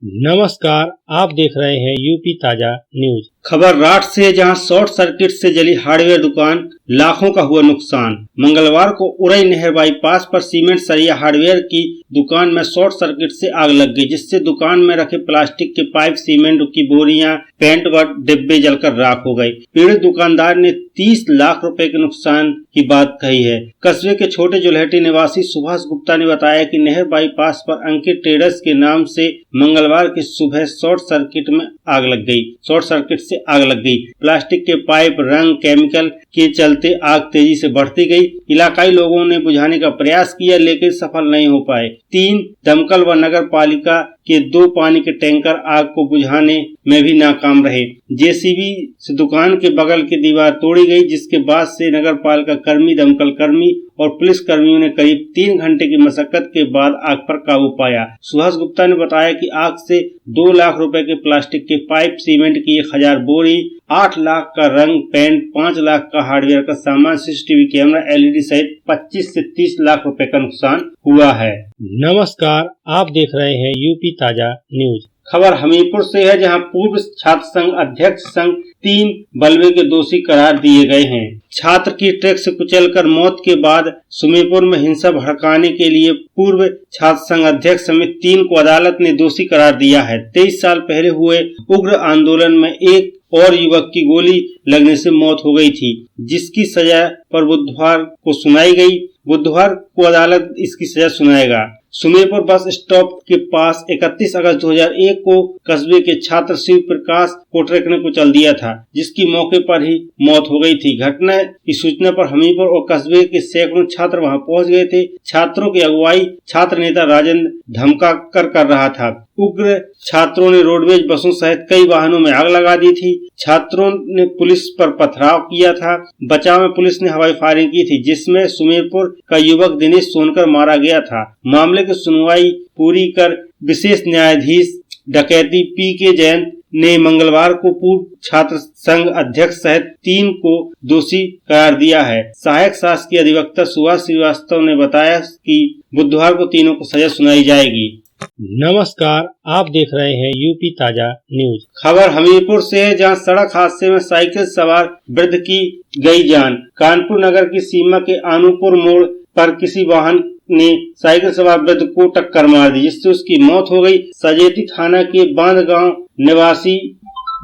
नमस्कार, आप देख रहे हैं यूपी ताजा न्यूज। खबर राठ से, जहां शॉर्ट सर्किट से जली हार्डवेयर दुकान, लाखों का हुआ नुकसान। मंगलवार को उरई नहर बाईपास पर सीमेंट सरिया हार्डवेयर की दुकान में शॉर्ट सर्किट से आग लग गई, जिससे दुकान में रखे प्लास्टिक के पाइप, सीमेंट की बोरियां, पेंट व डिब्बे जलकर राख हो गए। पीड़ित दुकानदार ने 30 लाख रुपए के नुकसान की बात कही है। कस्बे के छोटे जुलहटी निवासी सुभाष गुप्ता ने बताया कि नहर बाईपास पर अंकित ट्रेडर्स के नाम से मंगलवार की सुबह शॉर्ट सर्किट से आग लग गई। प्लास्टिक के पाइप, रंग, केमिकल के चलते आग तेजी से बढ़ती गई। इलाकाई लोगों ने बुझाने का प्रयास किया, लेकिन सफल नहीं हो पाए। 3 दमकल व नगर पालिका के 2 पानी के टैंकर आग को बुझाने में भी नाकाम रहे। जेसीबी से दुकान के बगल की दीवार तोड़ी गई, जिसके बाद से नगर पालिका कर्मी, दमकल कर्मी और पुलिस कर्मियों ने करीब 3 घंटे की मशक्कत के बाद आग पर काबू पाया। सुभाष गुप्ता ने बताया कि आग से 2 लाख रुपए के प्लास्टिक के पाइप, सीमेंट की 1000 बोरी, 8 लाख का रंग, पेंट, 5 लाख का हार्डवेयर का सामान, सीसीटीवी कैमरा, एलईडी सहित 25 से 30 लाख रुपए का नुकसान हुआ है। नमस्कार, आप देख रहे हैं यूपी ताजा न्यूज। खबर हमीरपुर से है, जहां पूर्व छात्र संघ अध्यक्ष संग 3 बलवे के दोषी करार दिए गए हैं। छात्र की ट्रक से कुचलकर मौत के बाद सुमेरपुर में हिंसा भड़काने के लिए पूर्व छात्र संघ अध्यक्ष समेत 3 को अदालत ने दोषी करार दिया है। 23 साल पहले हुए उग्र आंदोलन में एक और युवक की गोली लगने से मौत हो गई थी, जिसकी सजा पर बुधवार को सुनाई गई। बुधवार को अदालत इसकी सजा सुनाएगा। सुमेरपुर बस स्टॉप के पास 31 अगस्त 2001 को कस्बे के छात्र शिव प्रकाश को ट्रक ने कुचल दिया था, जिसकी मौके पर ही मौत हो गई थी। घटना की सूचना पर हमीरपुर और कस्बे के सैकड़ों छात्र वहां पहुंच गए थे। छात्रों की अगुवाई छात्र नेता राजेंद्र धमकाकर कर रहा था। उग्र छात्रों ने रोडवेज बसों सहित कई वाहनों में आग लगा दी थी। छात्रों ने पुलिस पर पथराव किया था। बचाव में पुलिस ने हवाई फायरिंग की थी, जिसमें सुमेरपुर का युवक दिनेश सोनकर मारा गया था। मामले की सुनवाई पूरी कर विशेष न्यायाधीश डकैती पी.के. जैन ने मंगलवार को पूर्व छात्र संघ अध्यक्ष सहित 3 को दोषी करार दिया है। सहायक शासकीय अधिवक्ता सुभाष श्रीवास्तव ने बताया कि बुधवार को तीनों को सजा सुनाई जाएगी। नमस्कार, आप देख रहे हैं यूपी ताजा न्यूज। खबर हमीरपुर से है, जहां सड़क हादसे में साइकिल सवार वृद्ध की गई जान। कानपुर नगर की सीमा के आनूपुर मोड़ पर किसी वाहन ने साइकिल सवार वृद्ध को टक्कर मार दी, जिससे उसकी मौत हो गई। सजेती थाना के बांध गांव निवासी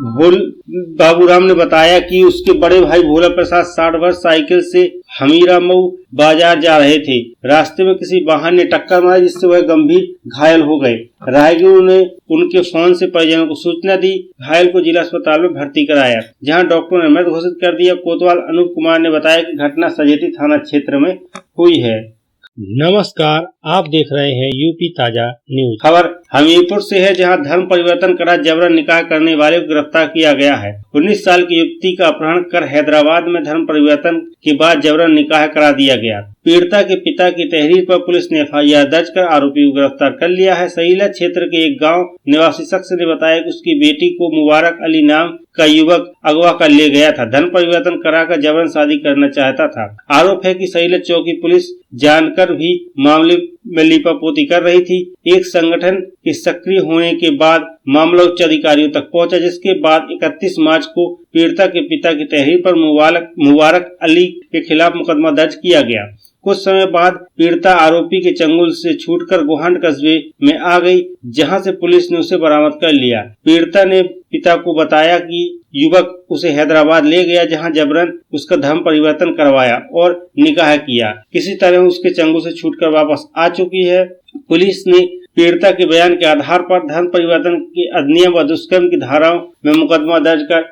बाबूराम ने बताया कि उसके बड़े भाई भोला प्रसाद 60 वर्ष साइकिल से हमीरामऊ बाजार जा रहे थे। रास्ते में किसी वाहन ने टक्कर मारी, जिससे वह गंभीर घायल हो गए। राहगीरों ने उनके फोन से परिजनों को सूचना दी। घायल को जिला अस्पताल में भर्ती कराया, जहां डॉक्टरों ने मृत घोषित कर दिया। कोतवाल अनूप कुमार ने बताया कि घटना सजेती थाना क्षेत्र में हुई है। नमस्कार, आप देख रहे हैं यूपी ताजा न्यूज। खबर हमीरपुर से है, जहां धर्म परिवर्तन करा जबरन निकाह करने वाले को गिरफ्तार किया गया है। 19 साल की युवती का अपहरण कर हैदराबाद में धर्म परिवर्तन के बाद जबरन निकाह करा दिया गया। पीड़िता के पिता की तहरीर पर पुलिस ने FIR दर्ज कर आरोपी को गिरफ्तार कर लिया है। सहीला क्षेत्र के एक गांव निवासी शख्स ने बताया कि उसकी बेटी को मुबारक अली नाम का युवक अगवा कर ले गया था। धर्म परिवर्तन कराकर जबरन शादी करना चाहता था। आरोप है कि सहीला चौकी पुलिस जानकर भी मामले में लीपापोती कर रही थी। एक संगठन के सक्रिय होने के बाद मामला उच्च अधिकारियों तक पहुंचा, जिसके बाद 31 मार्च को पीड़िता के पिता की तहरीर पर मुबारक अली के खिलाफ मुकदमा दर्ज किया गया। कुछ समय बाद पीड़िता आरोपी के चंगुल से छूटकर गोहांड कस्बे में आ गई, जहां से पुलिस ने उसे बरामद कर लिया। पीड़िता ने पिता को बताया कि युवक उसे हैदराबाद ले गया, जहां जबरन उसका धर्म परिवर्तन करवाया और निकाह किया। किसी तरह उसके चंगुल से छूटकर वापस आ चुकी है। पुलिस ने पीड़िता के बयान के आधार पर धर्म परिवर्तन के अधिनियम व दुष्कर्म की धाराओं में मुकदमा दर्ज कर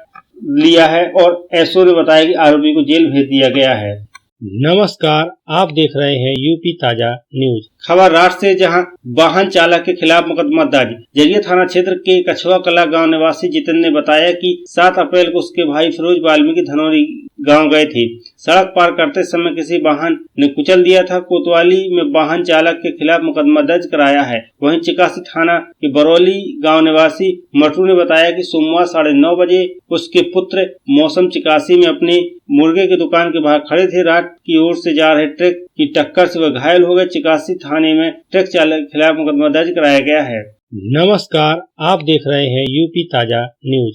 लिया है और एसओ ने बताया कि आरोपी को जेल भेज दिया गया है। नमस्कार, आप देख रहे हैं यूपी ताजा न्यूज। खबर राठ से, जहां वाहन चालक के खिलाफ मुकदमा दर्ज। जरिया थाना क्षेत्र के कछवा कला गांव निवासी जितेंद्र ने बताया कि 7 अप्रैल को उसके भाई फिरोज वाल्मीकि धनौरी गांव गए थे। सड़क पार करते समय किसी वाहन ने कुचल दिया था। कोतवाली में वाहन चालक के खिलाफ मुकदमा दर्ज कराया है। वहीं चिकासी थाना के बरौली गांव निवासी मटरू ने बताया कि सोमवार 9:30 बजे उसके पुत्र मौसम चिकासी में अपने मुर्गे की दुकान के बाहर खड़े थे। रात की ओर से जा रहे ट्रक की टक्कर से वह घायल हो गए। चिकासी थाने में ट्रक चालक के खिलाफ मुकदमा दर्ज कराया गया है। नमस्कार, आप देख रहे हैं यूपी ताजा न्यूज।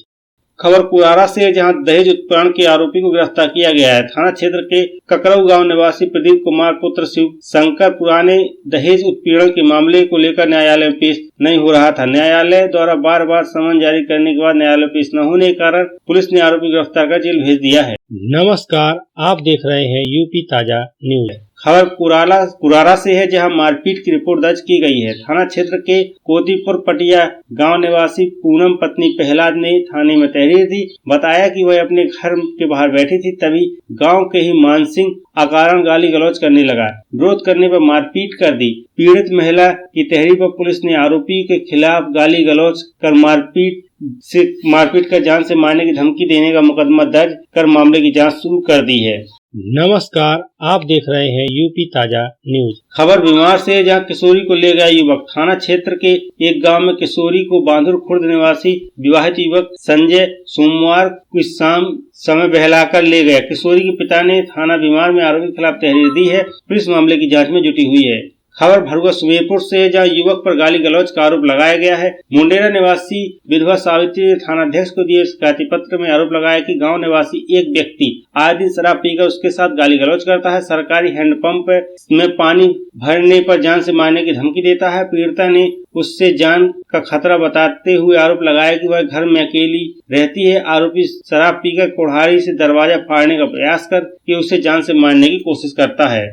खबर कुरारा से है, जहां दहेज उत्पीड़न के आरोपी को गिरफ्तार किया गया है। थाना क्षेत्र के ककरऊ गांव निवासी प्रदीप कुमार पुत्र शिव शंकर पुराने दहेज उत्पीड़न के मामले को लेकर न्यायालय में पेश नहीं हो रहा था। न्यायालय द्वारा बार बार समन जारी करने के बाद न्यायालय पेश न होने के कारण पुलिस ने आरोपी गिरफ्तार कर जेल भेज दिया है। नमस्कार, आप देख रहे हैं यूपी ताजा न्यूज। खबर कुरारा से है, जहां मारपीट की रिपोर्ट दर्ज की गई है। थाना क्षेत्र के कोतीपुर पटिया गांव निवासी पूनम पत्नी प्रहलाद ने थाने में तहरीर दी। बताया कि वह अपने घर के बाहर बैठी थी, तभी गांव के ही मानसिंह अकारण गाली गलौज करने लगा। विरोध करने पर मारपीट कर दी। पीड़ित महिला की तहरीर पर पुलिस ने आरोपी के खिलाफ गाली गलौज कर मारपीट कर जान से मारने की धमकी देने का मुकदमा दर्ज कर मामले की जांच शुरू कर दी है। नमस्कार, आप देख रहे हैं यूपी ताजा न्यूज। खबर बीमार से है, जहां किशोरी को ले गया युवक। थाना क्षेत्र के एक गांव में किशोरी को बांधुर खुर्द निवासी विवाहित युवक संजय सोमवार की शाम समय बहलाकर ले गया। किशोरी के पिता ने थाना बीमार में आरोपी के खिलाफ तहरीर दी है। पुलिस मामले की जांच में जुटी हुई है। खबर भरुआ सुमेरपुर से है, जहां युवक पर गाली गलौज का आरोप लगाया गया है। मुंडेरा निवासी विधवा सावित्री ने थानाध्यक्ष को दिए शिकायती पत्र में आरोप लगाया कि गांव निवासी एक व्यक्ति आए दिन शराब पीकर उसके साथ गाली गलौज करता है। सरकारी हैंडपंप में पानी भरने पर जान से मारने की धमकी देता है। पीड़िता ने उससे जान का खतरा बताते हुए आरोप लगाया कि वह घर में अकेली रहती है। आरोपी शराब पीकर कुल्हाड़ी से दरवाजा फाड़ने का प्रयास करके उसे जान से मारने की कोशिश करता है।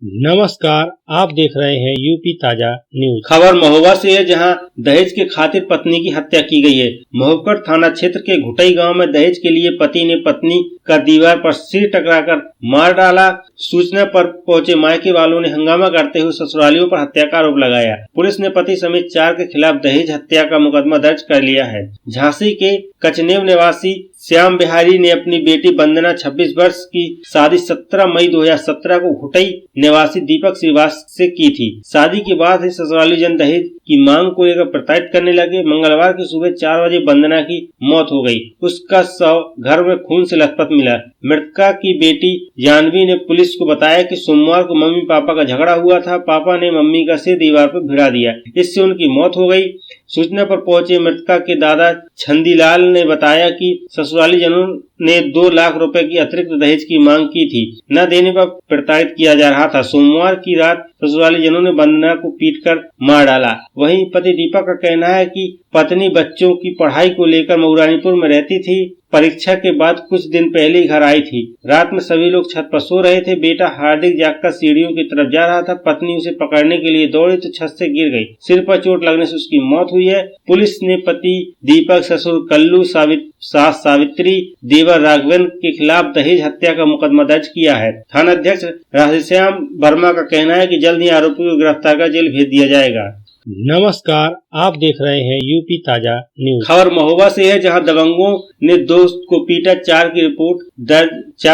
नमस्कार, आप देख रहे हैं यूपी ताजा न्यूज। खबर महोबा से है, जहां दहेज के खातिर पत्नी की हत्या की गई है। महोबगढ़ थाना क्षेत्र के घुटई गांव में दहेज के लिए पति ने पत्नी का दीवार पर सिर टकराकर मार डाला। सूचना पर पहुंचे मायके वालों ने हंगामा करते हुए ससुरालियों पर हत्या का आरोप लगाया। पुलिस ने पति समेत 4 के खिलाफ दहेज हत्या का मुकदमा दर्ज कर लिया है। झांसी के कचनेव निवासी श्याम बिहारी ने अपनी बेटी वंदना 26 वर्ष की शादी 17 मई 2017 को घुटई निवासी दीपक श्रीवास्तव से की थी। शादी के बाद ही ससुराली जन दहेज की मांग को लेकर प्रताड़ित करने लगे। मंगलवार की सुबह 4 बजे वंदना की मौत हो गई। उसका शव घर में खून से लथपथ मिला। मृतका की बेटी जानवी ने पुलिस को बताया कि सोमवार को मम्मी पापा का झगड़ा हुआ था। पापा ने मम्मी का सिर दीवार पर भिड़ा दिया, इससे उनकी मौत हो गई। सूचना पर पहुंचे मृतका के दादा छंदीलाल ने बताया कि ससुराली जनों ने 2 लाख रुपए की अतिरिक्त दहेज की मांग की थी। न देने पर प्रताड़ित किया जा रहा था। सोमवार की रात ससुराली जनों ने वंदना को पीटकर मार डाला। वहीं पति दीपक का कहना है कि पत्नी बच्चों की पढ़ाई को लेकर मऊरानीपुर में रहती थी। परीक्षा के बाद कुछ दिन पहले ही घर आई थी। रात में सभी लोग छत पर सो रहे थे। बेटा हार्दिक जागकर सीढ़ियों की तरफ जा रहा था। पत्नी उसे पकड़ने के लिए दौड़ी तो छत से गिर गई। सिर पर चोट लगने से उसकी मौत हुई है। पुलिस ने पति दीपक, ससुर कल्लू, सास सावित्री, देवर राघवन के खिलाफ दहेज हत्या का मुकदमा दर्ज किया है। थानाध्यक्ष राधेश्याम वर्मा का कहना है कि जल्द ही आरोपी को गिरफ्तार कर जेल भेज दिया जाएगा। नमस्कार, आप देख रहे हैं यूपी ताजा न्यूज। खबर महोबा से है, जहां दबंगों ने दोस्त को पीटा। 4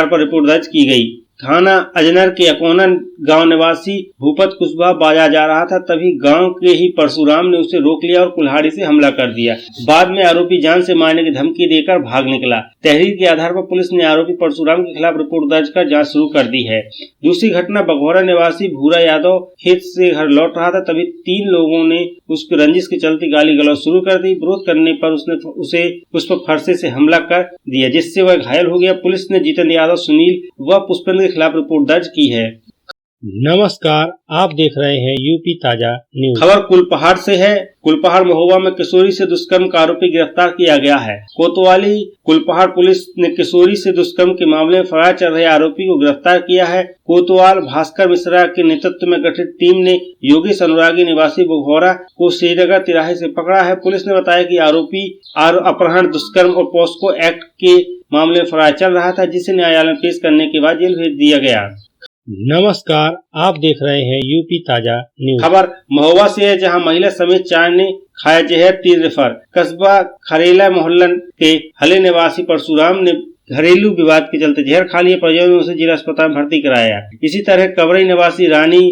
पर रिपोर्ट दर्ज की गई। थाना अजनर के अकोना गांव निवासी भूपत कुशवाहा बाजार जा रहा था, तभी गांव के ही परशुराम ने उसे रोक लिया और कुल्हाड़ी से हमला कर दिया। बाद में आरोपी जान से मारने की धमकी देकर भाग निकला। तहरीर के आधार पर पुलिस ने आरोपी परशुराम के खिलाफ रिपोर्ट दर्ज कर जांच शुरू कर दी है। दूसरी घटना बघौरा निवासी भूरा यादव खेत से घर लौट रहा था, तभी 3 लोगों ने उसकी रंजिश के चलते गाली गलौज शुरू कर दी। विरोध करने पर उसने उस पर फरसे से हमला कर दिया, जिससे वह घायल हो गया। पुलिस ने जितेंद्र यादव, सुनील व पुष्पेंद्र के खिलाफ रिपोर्ट दर्ज की है। नमस्कार, आप देख रहे हैं यूपी ताजा न्यूज। खबर कुलपहाड़ से है। कुलपहाड़ महोबा में किशोरी से दुष्कर्म का आरोपी गिरफ्तार किया गया है। कोतवाली कुलपहाड़ पुलिस ने किशोरी से दुष्कर्म के मामले में फरार चल रहे आरोपी को गिरफ्तार किया है। कोतवाल भास्कर मिश्रा के नेतृत्व में गठित टीम ने योगेश अनुरागी निवासी बघौरा को श्रीनगर तिराहे से पकड़ा है। पुलिस ने बताया कि आरोपी अपहरण, दुष्कर्म और पॉस्को एक्ट के मामले में फरार चल रहा था, जिसे न्यायालय में पेश करने के बाद जेल भेज दिया गया। नमस्कार, आप देख रहे हैं यूपी ताजा न्यूज। खबर महोबा से है, जहां महिला समेत 4 ने खाया जहर, 3 रेफर। कस्बा खरेला मोहल्ला के हले निवासी परशुराम ने घरेलू विवाद के चलते जहर खा लिया। परिजनों ने उसे जिला अस्पताल में भर्ती कराया। इसी तरह कबरई निवासी रानी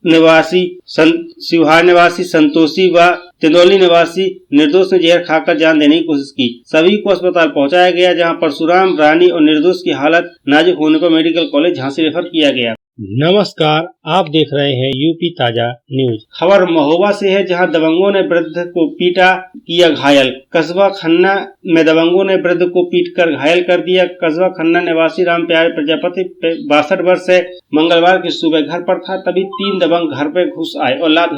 निवासी शिवहार निवासी संतोषी व तिंदौली निवासी निर्दोष ने जहर खाकर जान देने की कोशिश की। सभी को अस्पताल पहुंचाया गया, जहां परशुराम, रानी और निर्दोष की हालत नाजुक होने पर मेडिकल कॉलेज झांसी रेफर किया गया। नमस्कार, आप देख रहे हैं यूपी ताजा न्यूज। खबर महोबा से है, जहां दबंगों ने वृद्ध को पीटा, किया घायल। कस्बा खन्ना में दबंगों ने वृद्ध को पीटकर घायल कर दिया। कस्बा खन्ना निवासी राम प्यारे प्रजापति 62 वर्ष है। मंगलवार की सुबह घर पर था, तभी 3 दबंग घर पर घुस आए और लात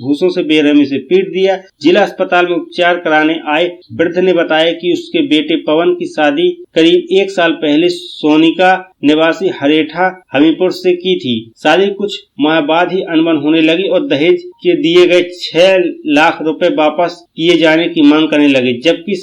घूसों से बेरहमी से पीट दिया। जिला अस्पताल में उपचार कराने आए वृद्ध ने बताया कि उसके बेटे पवन की शादी करीब 1 साल पहले सोनिका निवासी हरेठा हमीरपुर से की थी। शादी कुछ माह बाद ही अनबन होने लगी और दहेज के दिए गए 6 लाख रुपए वापस किए जाने की मांग करने लगे, जबकि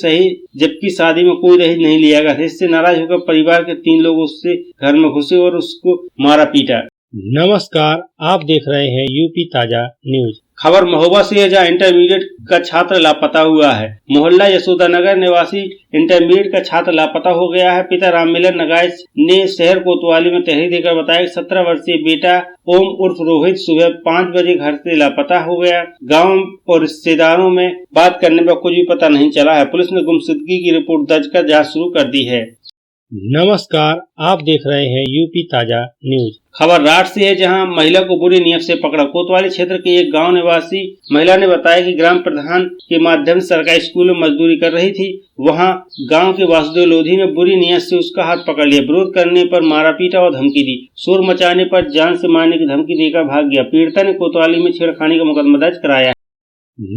शादी में कोई दहेज नहीं लिया गया। इससे नाराज होकर परिवार के 3 लोग उससे घर में घुसे और उसको मारा पीटा। नमस्कार, आप देख रहे हैं यूपी ताजा न्यूज। खबर महोबा से है, जहां इंटरमीडिएट का छात्र लापता हुआ है। मोहल्ला यशोदानगर निवासी इंटरमीडिएट का छात्र लापता हो गया है। पिता राममिलन नगाइच ने शहर कोतवाली में तहरीर देकर बताया कि 17 वर्षीय बेटा ओम उर्फ रोहित सुबह 5 बजे घर से लापता हो गया। गांव और रिश्तेदारों में बात करने पर कुछ भी पता नहीं चला है। पुलिस ने गुमशुदगी की रिपोर्ट दर्ज कर जाँच शुरू कर दी है। नमस्कार, आप देख रहे हैं यूपी ताजा न्यूज। खबर राठ से है, जहां महिला को बुरी नीयत से पकड़ा। कोतवाली क्षेत्र के एक गांव निवासी महिला ने बताया कि ग्राम प्रधान के माध्यम से सरकारी स्कूल में मजदूरी कर रही थी। वहां गांव के वासुदेव लोधी ने बुरी नीयत से उसका हाथ पकड़ लिया। विरोध करने पर मारा पीटा और धमकी दी। शोर मचाने पर जान से मारने की धमकी देकर भाग गया। पीड़िता ने कोतवाली में छेड़खानी का मुकदमा दर्ज कराया।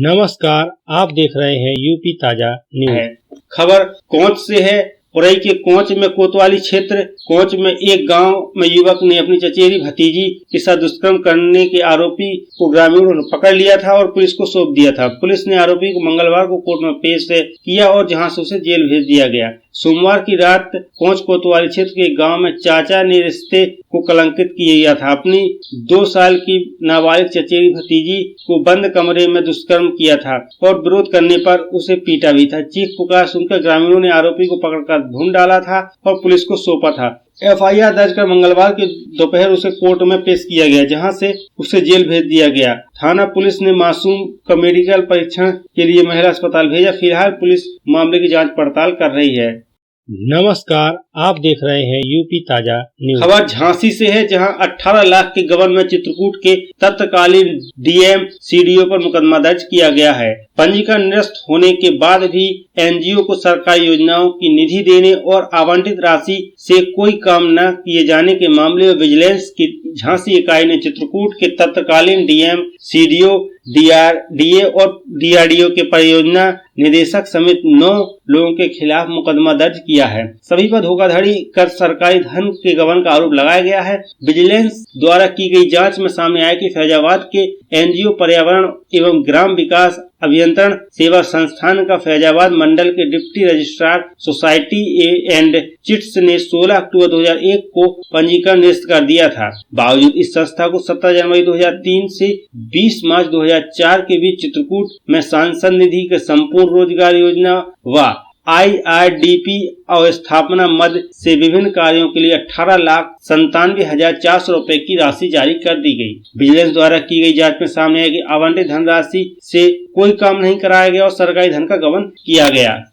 नमस्कार, आप देख रहे हैं यूपी ताजा न्यूज। खबर कोंच से है। उरई के कोंच में कोतवाली क्षेत्र कोंच में एक गांव में युवक ने अपनी चचेरी भतीजी के साथ दुष्कर्म करने के आरोपी को ग्रामीणों ने पकड़ लिया था और पुलिस को सौंप दिया था। पुलिस ने आरोपी को मंगलवार को कोर्ट में पेश किया और जहां से उसे जेल भेज दिया गया। सोमवार की रात कोंच कोतवाली क्षेत्र के गांव में चाचा ने रिश्ते को कलंकित किया था। अपनी 2 साल की नाबालिग चचेरी भतीजी को बंद कमरे में दुष्कर्म किया था और विरोध करने पर उसे पीटा भी था। चीख पुकार सुनकर ग्रामीणों ने आरोपी को पकड़कर ढूंढ डाला था और पुलिस को सौंपा था। FIR दर्ज कर मंगलवार की दोपहर उसे कोर्ट में पेश किया गया, जहां से उसे जेल भेज दिया गया। थाना पुलिस ने मासूम का मेडिकल परीक्षण के लिए महिला अस्पताल भेजा। फिलहाल पुलिस मामले की जांच पड़ताल कर रही है। नमस्कार, आप देख रहे हैं यूपी ताजा न्यूज। खबर झांसी से है, जहां 18 लाख के गबन में चित्रकूट के तत्कालीन DM CDO पर मुकदमा दर्ज किया गया है। पंजीकरण निरस्त होने के बाद भी NGO को सरकारी योजनाओं की निधि देने और आवंटित राशि से कोई काम न किए जाने के मामले में विजिलेंस की झांसी इकाई ने चित्रकूट के तत्कालीन DM CDO DA और DRDO के परियोजना निदेशक समेत 9 लोगों के खिलाफ मुकदमा दर्ज किया है। सभी पर धोखाधड़ी कर सरकारी धन के गबन का आरोप लगाया गया है। विजिलेंस द्वारा की गई जांच में सामने आया कि फैजाबाद के NGO पर्यावरण एवं ग्राम विकास अभियंत्रण सेवा संस्थान का फैजाबाद मंडल के deputy registrar society and chits ने 16 अक्टूबर 2001 को पंजीकरण निरस्त कर दिया था। बावजूद इस संस्था को 17 जनवरी 2003 से 20 मार्च 2004 के बीच चित्रकूट में सांसद निधि के संपूर्ण रोजगार योजना व IRDP अवस्थापना मद से विभिन्न कार्यों के लिए 18,97,400 रुपए की राशि जारी कर दी गई। विजिलेंस द्वारा की गई जांच में सामने आया कि आवंटित धनराशि से कोई काम नहीं कराया गया और सरकारी धन का गबन किया गया।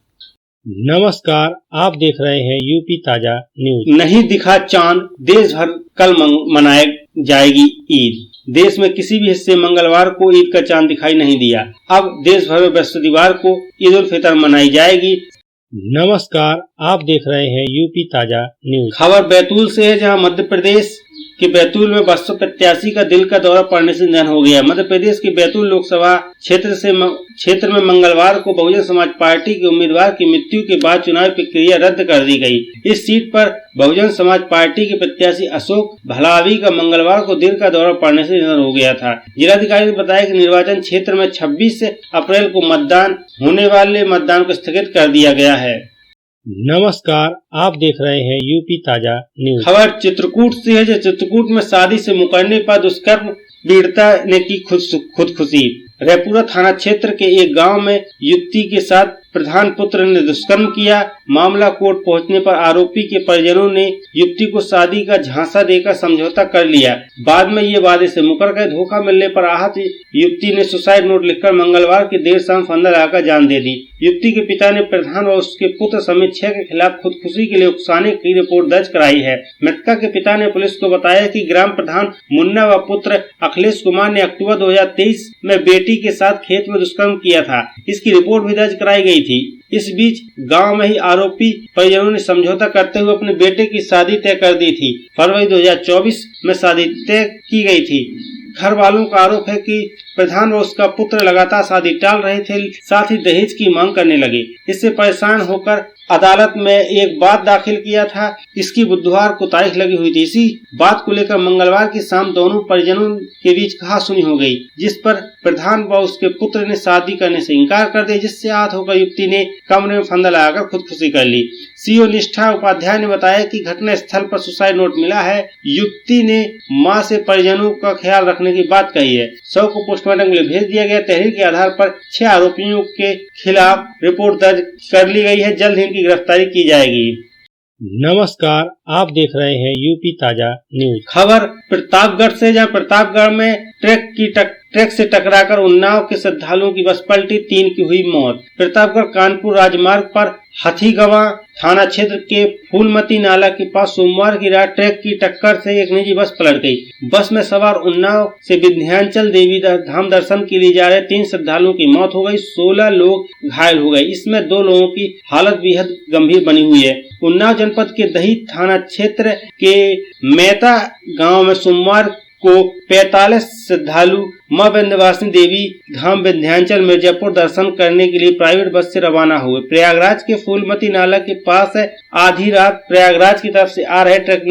नमस्कार, आप देख रहे हैं यूपी ताजा न्यूज। नहीं दिखा चांद, देश भर कल मनाई जाएगी ईद। देश में किसी भी हिस्से मंगलवार को ईद का चांद दिखाई नहीं दिया। अब देश भर में बृहस्पतिवार को ईद उल फितर मनाई जाएगी। नमस्कार, आप देख रहे हैं यूपी ताजा न्यूज। खबर बैतूल से है, जहां मध्य प्रदेश के बैतूल में बसपा प्रत्याशी का दिल का दौरा पड़ने से निधन हो गया। मध्य प्रदेश के बैतूल लोकसभा क्षेत्र में मंगलवार को बहुजन समाज पार्टी के उम्मीदवार की मृत्यु के बाद चुनाव प्रक्रिया रद्द कर दी गई। इस सीट पर बहुजन समाज पार्टी के प्रत्याशी अशोक भलावी का मंगलवार को दिल का दौरा पड़ने से निधन हो गया था। जिलाधिकारी ने बताया कि निर्वाचन क्षेत्र में 26 अप्रैल को मतदान होने वाले मतदान को स्थगित कर दिया गया है। नमस्कार, आप देख रहे हैं यूपी ताजा न्यूज। खबर चित्रकूट से है, जो चित्रकूट में शादी से मुकरने पर दुष्कर्म पीड़िता ने की खुदकुशी। रैपुरा थाना क्षेत्र के एक गांव में युवती के साथ प्रधान पुत्र ने दुष्कर्म किया। मामला कोर्ट पहुंचने पर आरोपी के परिजनों ने युवती को शादी का झांसा देकर समझौता कर लिया। बाद में ये वादे से मुकर गए। धोखा मिलने पर आहत युवती ने सुसाइड नोट लिखकर मंगलवार की देर शाम फंदा लगाकर जान दे दी। युवती के पिता ने प्रधान व उसके पुत्र समेत 6 के खिलाफ खुदकुशी के लिए उकसाने की रिपोर्ट दर्ज कराई है। मृतका के पिता ने पुलिस को बताया कि ग्राम प्रधान मुन्ना व पुत्र अखिलेश कुमार ने अक्टूबर 2023 में बेटी के साथ खेत में दुष्कर्म किया था। इसकी रिपोर्ट भी दर्ज कराई गई थी। इस बीच गांव में ही आरोपी परिजनों ने समझौता करते हुए अपने बेटे की शादी तय कर दी थी। फरवरी 2024 में शादी तय की गई थी। घर वालों का आरोप है कि प्रधान और उसका पुत्र लगातार शादी टाल रहे थे, साथ ही दहेज की मांग करने लगे। इससे परेशान होकर अदालत में एक बात दाखिल किया था। इसकी बुधवार को तारीख लगी हुई थी। इसी बात को लेकर मंगलवार की शाम दोनों परिजनों के बीच कहासुनी हो गई, जिस पर प्रधान व उसके पुत्र ने शादी करने से इनकार कर दिया, जिससे आहत होकर युवती ने कमरे में फंदा लगाकर खुदकुशी कर ली। सीओ निष्ठा उपाध्याय ने बताया कि घटना स्थल पर सुसाइड नोट मिला है। युवती ने मां से परिजनों का ख्याल रखने की बात कही है। शव को पोस्टमार्टम के लिए भेज दिया गया। तहरीर के आधार पर 6 आरोपियों के खिलाफ रिपोर्ट दर्ज कर ली गई है। जल्द ही गिरफ्तारी की जाएगी। नमस्कार, आप देख रहे हैं यूपी ताजा न्यूज। खबर प्रतापगढ़ से, जहां प्रतापगढ़ में ट्रक से टकराकर उन्नाव के श्रद्धालुओं की बस पलटी, 3 की हुई मौत। प्रतापगढ़ कानपुर राजमार्ग पर हाथीगवा थाना क्षेत्र के फूलमती नाला के पास सोमवार की रात ट्रक की टक्कर से एक निजी बस पलट गई। बस में सवार उन्नाव से विंध्याचल देवी धाम दर्शन के लिए जा रहे 3 श्रद्धालुओं की मौत हो गई। 16 लोग घायल हो गए। इसमें 2 लोगों की हालत बेहद गंभीर बनी हुई है। उन्नाव जनपद के दही थाना क्षेत्र के मेहता गांव में सोमवार को 45 श्रद्धालु मां विंध्यवासिनी देवी धाम विंध्याचल मिर्जापुर दर्शन करने के लिए प्राइवेट बस से रवाना हुए। प्रयागराज के फूलमती नाला के पास आधी रात प्रयागराज की तरफ से आ रहे ट्रक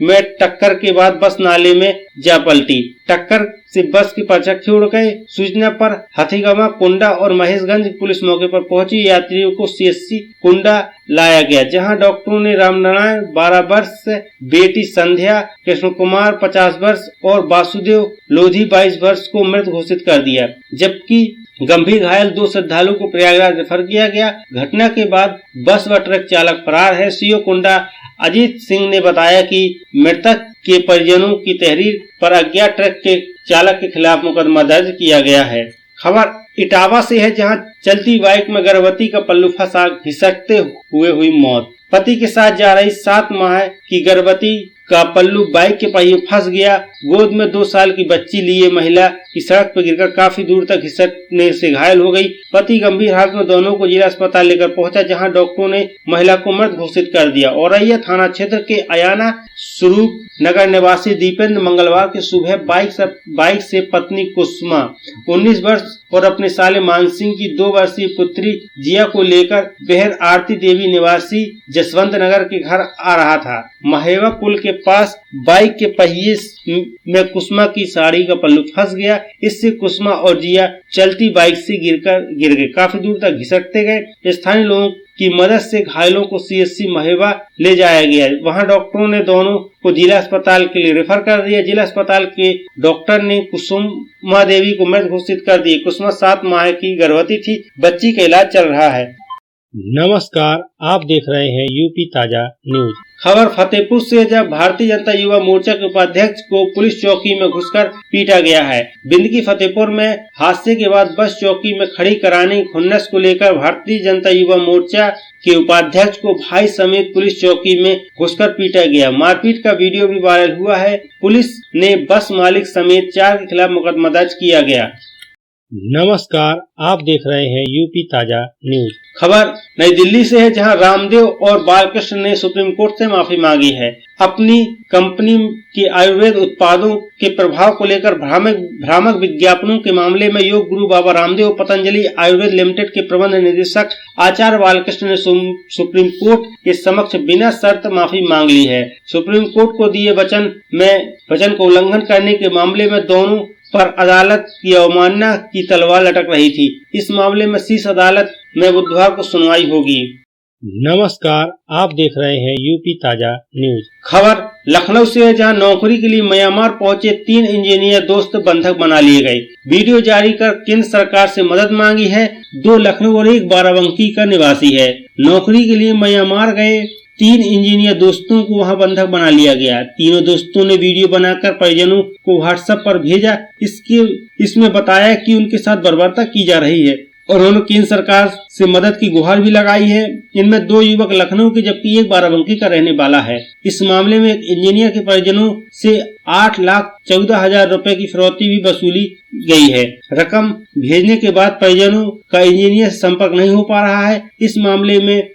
में टक्कर के बाद बस नाले में जा पलटी। टक्कर से बस के परचक्के उड़ गए। सूचना पर हाथीगवा, कुंडा और महेशगंज पुलिस मौके पर पहुंची। यात्रियों को सीएससी कुंडा लाया गया, जहां डॉक्टरों ने रामनारायण 12 वर्ष, बेटी संध्या, कृष्ण कुमार 50 वर्ष और वासुदेव लोधी 22 वर्ष को मृत घोषित कर दिया, जबकि गंभीर घायल 2 श्रद्धालु को प्रयागराज रेफर किया गया। घटना के बाद बस व ट्रक चालक फरार है। सीओ कुंडा अजीत सिंह ने बताया कि मृतक के परिजनों की तहरीर पर अज्ञात ट्रक के चालक के खिलाफ मुकदमा दर्ज किया गया है। खबर इटावा से है, जहां चलती बाइक में गर्भवती का पल्लू फंसा घिसकते हुए हुई मौत। पति के साथ जा रही 7 माह की गर्भवती का पल्लू बाइक के पहिए फंस गया। गोद में 2 साल की बच्ची लिए महिला की सड़क पर गिरकर काफी दूर तक खिसकने से घायल हो गई। पति गंभीर हालत में दोनों को जिला अस्पताल लेकर पहुंचा, जहां डॉक्टरों ने महिला को मृत घोषित कर दिया। औरैया थाना क्षेत्र के अयाना स्वरूप नगर निवासी दीपेंद्र मंगलवार की सुबह बाइक से पत्नी कुसुमा 19 वर्ष और अपने साले मानसिंह की 2 वर्षीय पुत्री जिया को लेकर बेहर आरती देवी निवासी जसवंत नगर के घर आ रहा था। महेवा पुल के पास बाइक के पहिए में कुसुमा की साड़ी का पल्लू फंस गया। इससे कुसुमा और जिया चलती बाइक से गिर गए, काफी दूर तक घिसकते गए। स्थानीय लोगों की मदद से घायलों को सीएससी महेवा ले जाया गया। वहां डॉक्टरों ने दोनों को जिला अस्पताल के लिए रेफर कर दिया। जिला अस्पताल के डॉक्टर ने कुसुमा देवी को मृत घोषित कर दिया। कुसुमा 7 माह की गर्भवती थी। बच्ची का इलाज चल रहा है। नमस्कार, आप देख रहे हैं यूपी ताजा न्यूज। खबर फतेहपुर से, जब भारतीय जनता युवा मोर्चा के उपाध्यक्ष को पुलिस चौकी में घुसकर पीटा गया है। बिंदकी फतेहपुर में हादसे के बाद बस चौकी में खड़ी कराने की खुन्नस को लेकर भारतीय जनता युवा मोर्चा के उपाध्यक्ष को भाई समेत पुलिस चौकी में घुसकर पीटा गया। मारपीट का वीडियो भी वायरल हुआ है। पुलिस ने बस मालिक समेत 4 के खिलाफ मुकदमा दर्ज किया गया। नमस्कार, आप देख रहे हैं यूपी ताजा न्यूज। खबर नई दिल्ली से है, जहां रामदेव और बालकृष्ण ने सुप्रीम कोर्ट से माफी मांगी है। अपनी कंपनी के आयुर्वेद उत्पादों के प्रभाव को लेकर भ्रामक विज्ञापनों के मामले में योग गुरु बाबा रामदेव पतंजलि आयुर्वेद लिमिटेड के प्रबंध निदेशक आचार्य बालकृष्ण ने सुप्रीम कोर्ट के समक्ष बिना शर्त माफी मांग ली है। सुप्रीम कोर्ट को दिए वचन को उल्लंघन करने के मामले में दोनों पर अदालत की अवमानना की तलवार लटक रही थी। इस मामले में शीर्ष अदालत में बुधवार को सुनवाई होगी। नमस्कार, आप देख रहे हैं यूपी ताजा न्यूज। खबर लखनऊ से है, जहां नौकरी के लिए म्यांमार पहुंचे 3 इंजीनियर दोस्त बंधक बना लिए गए। वीडियो जारी कर केंद्र सरकार से मदद मांगी है। 2 लखनऊ और 1 बाराबंकी का निवासी है। नौकरी के लिए म्यांमार गए 3 इंजीनियर दोस्तों को वहां बंधक बना लिया गया। तीनों दोस्तों ने वीडियो बनाकर परिजनों को व्हाट्सएप पर भेजा। इसमें बताया कि उनके साथ बर्बरता की जा रही है और उन्होंने केंद्र सरकार से मदद की गुहार भी लगाई है। इनमें 2 युवक लखनऊ के जबकि 1 बाराबंकी का रहने वाला है। इस मामले में एक इंजीनियर के परिजनों से 8,14,000 रुपए की फिरौती भी वसूली गई है। रकम भेजने के बाद परिजनों का इंजीनियर से संपर्क नहीं हो पा रहा है। इस मामले में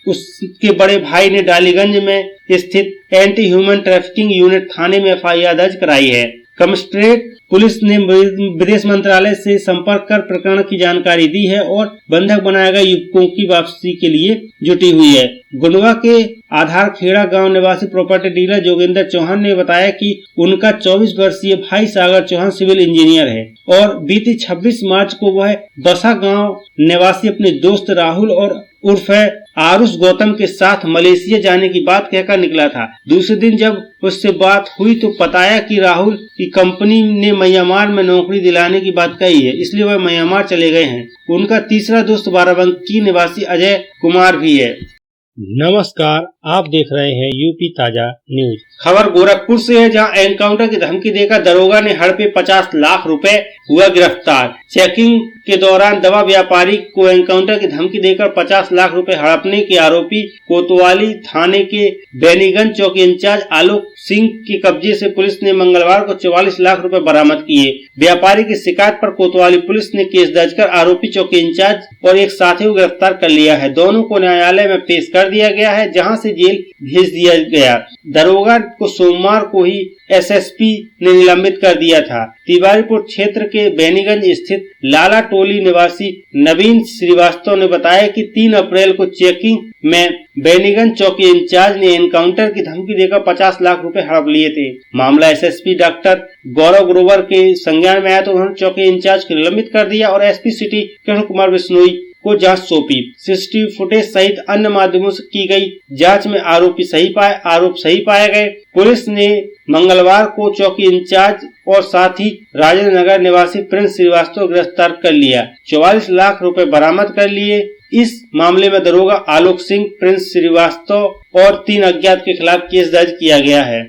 उसके बड़े भाई ने डालीगंज में स्थित एंटी ह्यूमन ट्रैफिकिंग यूनिट थाने में FIR दर्ज कराई है। कमिश्नरेट पुलिस ने विदेश मंत्रालय से संपर्क कर प्रकरण की जानकारी दी है और बंधक बनाए गए युवकों की वापसी के लिए जुटी हुई है। गुंडवा के आधार खेड़ा गांव निवासी प्रॉपर्टी डीलर जोगिंदर चौहान ने बताया कि उनका 24 वर्षीय भाई सागर चौहान सिविल इंजीनियर है और बीती 26 मार्च को वह बसा गांव निवासी अपने दोस्त राहुल और उर्फ आरुष गौतम के साथ मलेशिया जाने की बात कहकर निकला था। दूसरे दिन जब उससे बात हुई तो बताया कि राहुल की कंपनी ने म्यांमार में नौकरी दिलाने की बात कही है, इसलिए वह म्यांमार चले गए हैं। उनका तीसरा दोस्त बाराबंकी निवासी अजय कुमार भी है। नमस्कार, आप देख रहे हैं यूपी ताजा न्यूज। खबर गोरखपुर से है, जहां एनकाउंटर की धमकी देकर दरोगा ने हड़पे 50 लाख रुपए, हुआ गिरफ्तार। चेकिंग के दौरान दवा व्यापारी को एनकाउंटर की धमकी देकर 50 लाख रुपए हड़पने के आरोपी कोतवाली थाने के बेनीगंज चौकी इंचार्ज आलोक सिंह के कब्जे से पुलिस ने मंगलवार को 44 लाख रुपए बरामद किए। व्यापारी की शिकायत पर कोतवाली पुलिस ने केस दर्ज कर आरोपी चौकी इंचार्ज और एक साथी को गिरफ्तार कर लिया है। दोनों को न्यायालय में पेश कर दिया गया है, जहां से जेल भेज दिया गया। दरोगा को सोमवार को ही SSP ने निलंबित कर दिया था। तिवारीपुर क्षेत्र के बेनीगंज स्थित लाला टोली निवासी नवीन श्रीवास्तव ने बताया कि 3 अप्रैल को चेकिंग में बेनीगंज चौकी इंचार्ज ने एनकाउंटर की धमकी देकर 50 लाख रुपए हड़प लिए थे। मामला SSP डॉक्टर गौरव ग्रोवर के संज्ञान में आया तो उन्होंने चौकी इंचार्ज को निलंबित कर दिया और SP सिटी कृष्ण कुमार बिश्नोई को जांच सौंपी। CCTV फुटेज सहित अन्य माध्यमों से की गई जांच में आरोप सही पाए गए। पुलिस ने मंगलवार को चौकी इंचार्ज और साथी राजेंद्र नगर निवासी प्रिंस श्रीवास्तव गिरफ्तार कर लिया। 44 लाख रुपए बरामद कर लिए। इस मामले में दरोगा आलोक सिंह, प्रिंस श्रीवास्तव और 3 अज्ञात के खिलाफ केस दर्ज किया गया है।